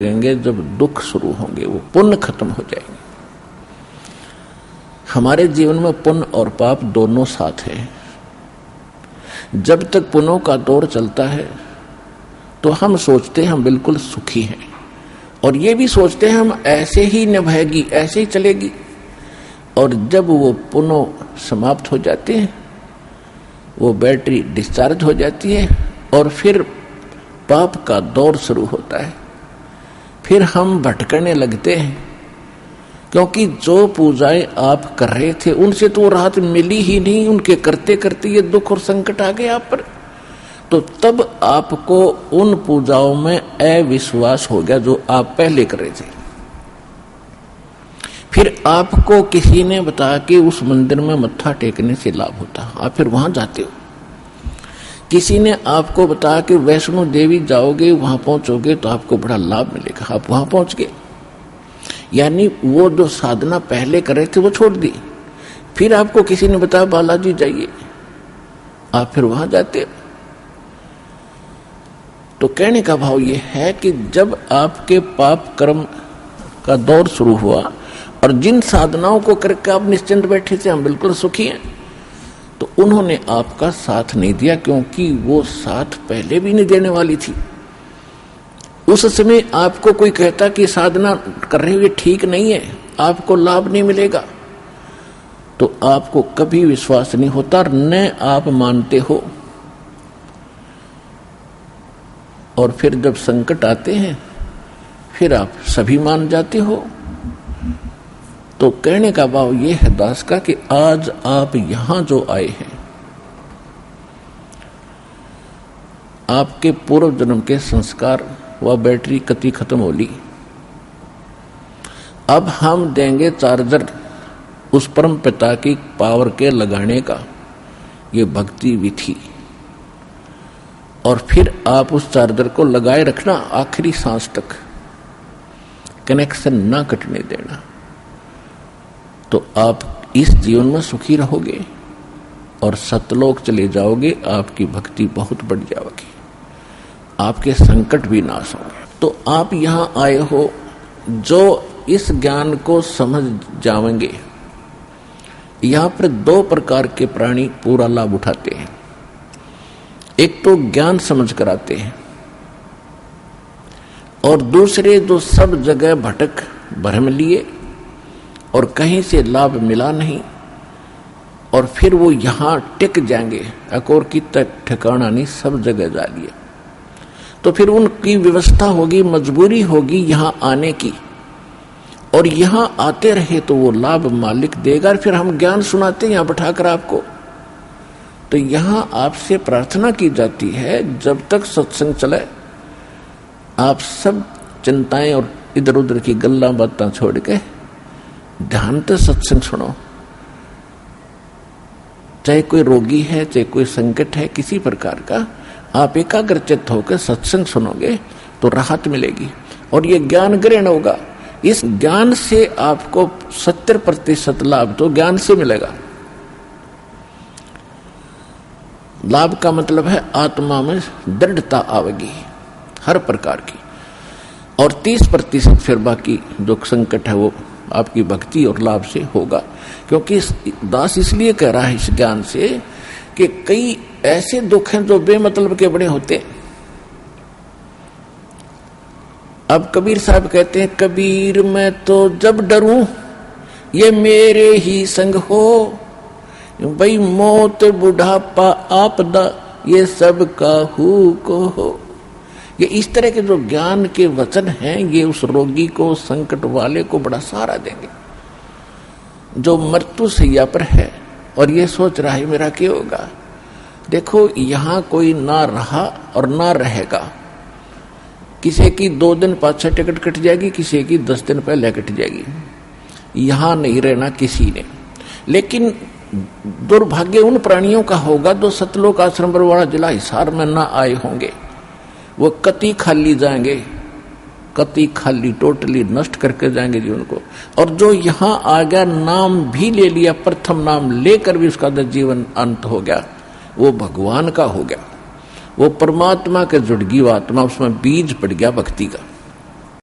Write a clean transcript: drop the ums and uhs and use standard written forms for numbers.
लगेंगे जब दुख शुरू होंगे, वो पुण्य खत्म हो जाएंगे। हमारे जीवन में पुण्य और पाप दोनों साथ हैं। जब तक पुण्यों का दौर चलता है तो हम सोचते हैं हम बिल्कुल सुखी हैं, और ये भी सोचते हैं हम ऐसे ही निभाएगी, ऐसे ही चलेगी। और जब वो पुण्य समाप्त हो जाते हैं, वो बैटरी डिस्चार्ज हो जाती है और फिर पाप का दौर शुरू होता है। फिर हम भटकने लगते हैं, क्योंकि जो पूजाएं आप कर रहे थे उनसे तो राहत मिली ही नहीं। उनके करते करते ये दुख और संकट आ गए आप पर, तो तब आपको उन पूजाओं में अविश्वास हो गया जो आप पहले कर रहे थे। फिर आपको किसी ने बताया कि उस मंदिर में मत्था टेकने से लाभ होता, आप फिर वहां जाते हो। किसी ने आपको बताया कि वैष्णो देवी जाओगे, वहां पहुंचोगे तो आपको बड़ा लाभ मिलेगा, आप वहां पहुंच गए। यानी वो जो साधना पहले कर रहे थे वो छोड़ दी। फिर आपको किसी ने बताया बालाजी जाइए, आप फिर वहां जाते हो। तो कहने का भाव ये है कि जब आपके पाप कर्म का दौर शुरू हुआ और जिन साधनाओं को करके आप निश्चिंत बैठे थे हम बिल्कुल सुखी हैं, तो उन्होंने आपका साथ नहीं दिया, क्योंकि वो साथ पहले भी नहीं देने वाली थी। उस समय आपको कोई कहता कि साधना कर रहे हुए ठीक नहीं है, आपको लाभ नहीं मिलेगा, तो आपको कभी विश्वास नहीं होता, न आप मानते हो। और फिर जब संकट आते हैं फिर आप सभी मान जाते हो। तो कहने का भाव ये है दास का कि आज आप यहां जो आए हैं, आपके पूर्व जन्म के संस्कार व बैटरी कति खत्म हो ली। अब हम देंगे चार्जर उस परम पिता की पावर के लगाने का, ये भक्ति विधि। और फिर आप उस चार्जर को लगाए रखना आखिरी सांस तक, कनेक्शन ना कटने देना। तो आप इस जीवन में सुखी रहोगे और सतलोक चले जाओगे, आपकी भक्ति बहुत बढ़ जाएगी, आपके संकट भी नाश होंगे। तो आप यहां आए हो जो इस ज्ञान को समझ जाएंगे। यहां पर दो प्रकार के प्राणी पूरा लाभ उठाते हैं। एक तो ज्ञान समझ कर आते हैं, और दूसरे जो सब जगह भटक भ्रम लिए और कहीं से लाभ मिला नहीं, और फिर वो यहां टिक जाएंगे, अकोर की तक ठिकाना नहीं, सब जगह जा लिए। तो फिर उनकी व्यवस्था होगी, मजबूरी होगी यहां आने की, और यहां आते रहे तो वो लाभ मालिक देगा। फिर हम ज्ञान सुनाते हैं यहां बैठाकर आपको। तो यहां आपसे प्रार्थना की जाती है, जब तक सत्संग चले आप सब चिंताएं और इधर उधर की गल्ला बातें छोड़ के ध्यान से सत्संग सुनो। चाहे कोई रोगी है, चाहे कोई संकट है किसी प्रकार का, आप एकाग्रचित्त होकर सत्संग सुनोगे तो राहत मिलेगी और ये ज्ञान ग्रहण होगा। इस ज्ञान से आपको 70% लाभ तो ज्ञान से मिलेगा। लाभ का मतलब है आत्मा में दृढ़ता आवेगी हर प्रकार की, और 30% फिर बाकी जो संकट है वो आपकी भक्ति और लाभ से होगा। क्योंकि दास इसलिए कह रहा है इस ज्ञान से कि कई ऐसे दुख हैं जो बेमतलब के बड़े होते। अब कबीर साहब कहते हैं, कबीर मैं तो जब डरूं ये मेरे ही संग हो, भाई मौत बुढ़ापा आपदा ये सब काहू को हो। ये इस तरह के जो ज्ञान के वचन हैं, ये उस रोगी को, संकट वाले को बड़ा सहारा देंगे जो मृत्यु सैया पर है और ये सोच रहा है मेरा क्या होगा। देखो यहां कोई ना रहा और ना रहेगा। किसी की 2 दिन पाछे टिकट कट जाएगी, किसी की 10 दिन पहले कट जाएगी। यहां नहीं रहना किसी ने। लेकिन दुर्भाग्य उन प्राणियों का होगा जो सतलोक आश्रम बरवाड़ा जिला हिसार में ना आए होंगे। वो कति खाली जाएंगे, कति खाली, टोटली नष्ट करके जाएंगे जीवन को। और जो यहां आ गया, नाम भी ले लिया, प्रथम नाम लेकर भी उसका जीवन अंत हो गया, वो भगवान का हो गया, वो परमात्मा के जुड़ गई आत्मा, उसमें बीज पड़ गया भक्ति का।